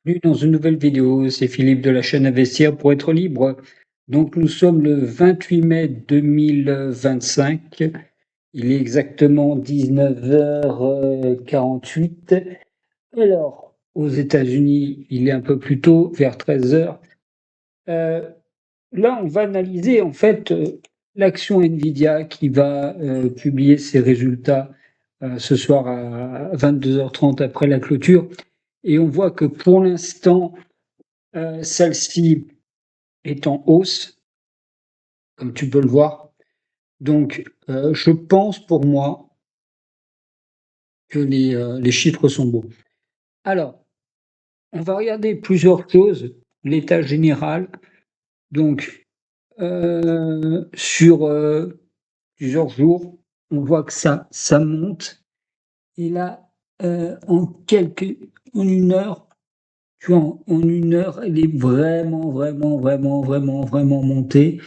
Bienvenue dans une nouvelle vidéo, c'est Philippe de la chaîne Investir pour être libre. Donc nous sommes le 28 mai 2025, il est exactement 19h48. Alors, aux États-Unis, il est un peu plus tôt, vers 13h. Là, on va analyser en fait l'action Nvidia qui va publier ses résultats ce soir à 22h30 après la clôture. Et on voit que pour l'instant, celle-ci est en hausse, comme tu peux le voir. Donc, je pense pour moi que les chiffres sont beaux. Alors, on va regarder plusieurs choses. L'état général, donc sur plusieurs jours, on voit que ça monte. Et là, en une heure, tu vois, en une heure, elle est vraiment montée.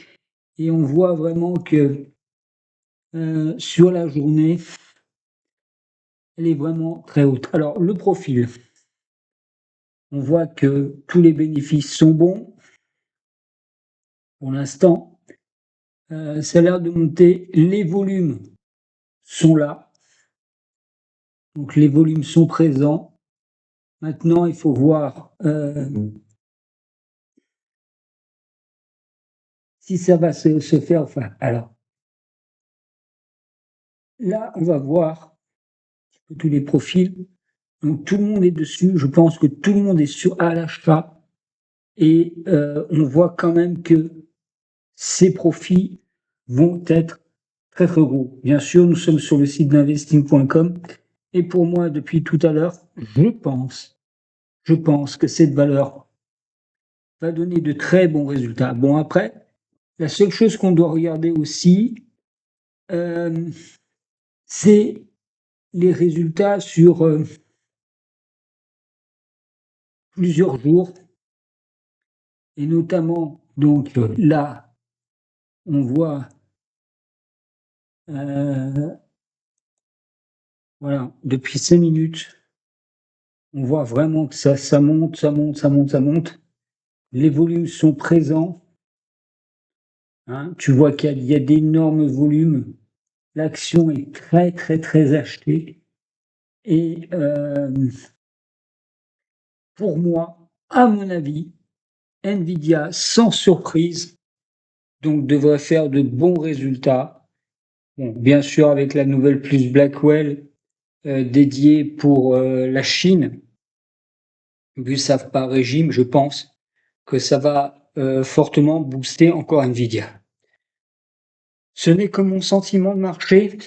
Et on voit vraiment que sur la journée, elle est vraiment très haute. Alors, le profil, on voit que tous les bénéfices sont bons pour l'instant. Ça a l'air de monter. Les volumes sont là. Donc, les volumes sont présents. Maintenant, il faut voir si ça va se faire. Enfin, alors, là, on va voir tous les profils. Donc, tout le monde est dessus. Je pense que tout le monde est à l'achat. Et on voit quand même que ces profits vont être très très gros. Bien sûr, nous sommes sur le site d'investing.com et pour moi, depuis tout à l'heure, je pense que cette valeur va donner de très bons résultats. Bon, après, la seule chose qu'on doit regarder aussi, c'est les résultats sur plusieurs jours et notamment, donc là, on voit voilà, depuis 5 minutes, on voit vraiment que ça monte. Les volumes sont présents. Hein, tu vois qu'il y a d'énormes volumes. L'action est très achetée. Et pour moi, à mon avis, Nvidia, sans surprise, donc devrait faire de bons résultats. Bon, bien sûr, avec la nouvelle plus Blackwell dédiée pour la Chine, vu ça par régime, je pense que ça va fortement booster encore Nvidia. Ce n'est que mon sentiment de marché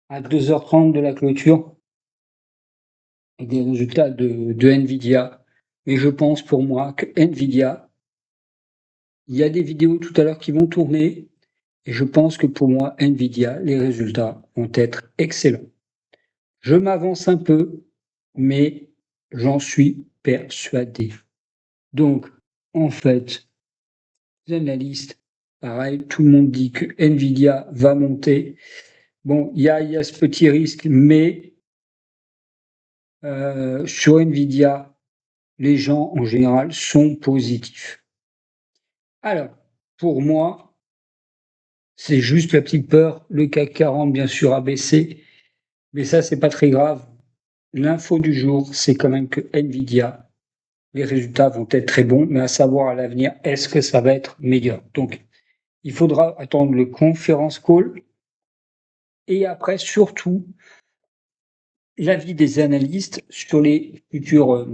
à 2h30 de la clôture et des résultats de Nvidia. Et je pense pour moi que Nvidia, il y a des vidéos tout à l'heure qui vont tourner et je pense que pour moi, Nvidia, les résultats vont être excellents. Je m'avance un peu, mais j'en suis persuadé. Donc, en fait, les analystes, pareil, tout le monde dit que Nvidia va monter. Bon, il y a ce petit risque, mais sur Nvidia, les gens en général sont positifs. Alors, pour moi, c'est juste la petite peur. Le CAC 40, bien sûr, a baissé, mais ça, c'est pas très grave. L'info du jour, c'est quand même que Nvidia, les résultats vont être très bons, mais à savoir à l'avenir, est-ce que ça va être meilleur? Donc, il faudra attendre le conference call et après, surtout, l'avis des analystes sur les futurs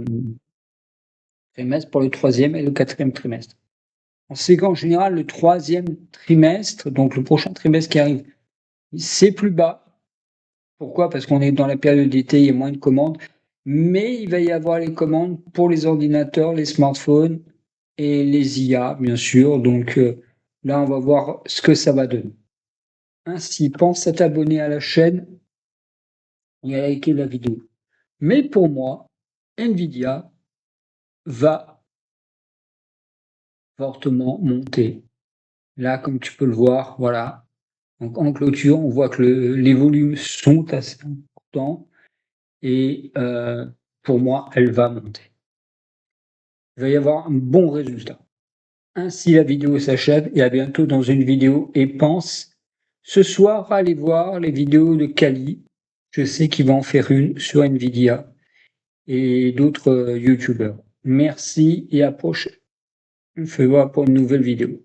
trimestres pour le 3e et le 4e trimestre. On sait qu'en général, le 3e trimestre, donc le prochain trimestre qui arrive, c'est plus bas. Pourquoi? Parce qu'on est dans la période d'été, il y a moins de commandes, mais il va y avoir les commandes pour les ordinateurs, les smartphones et les IA, bien sûr. Donc là, on va voir ce que ça va donner. Ainsi, pense à t'abonner à la chaîne et à liker la vidéo. Mais pour moi, Nvidia va fortement monter. Là, comme tu peux le voir, voilà. Donc en clôture, on voit que les volumes sont assez importants et pour moi, elle va monter. Il va y avoir un bon résultat. Ainsi, la vidéo s'achève et à bientôt dans une vidéo. Et pense ce soir à aller voir les vidéos de Kali. Je sais qu'il va en faire une sur Nvidia et d'autres youtubeurs. Merci et à prochaine fois pour une nouvelle vidéo.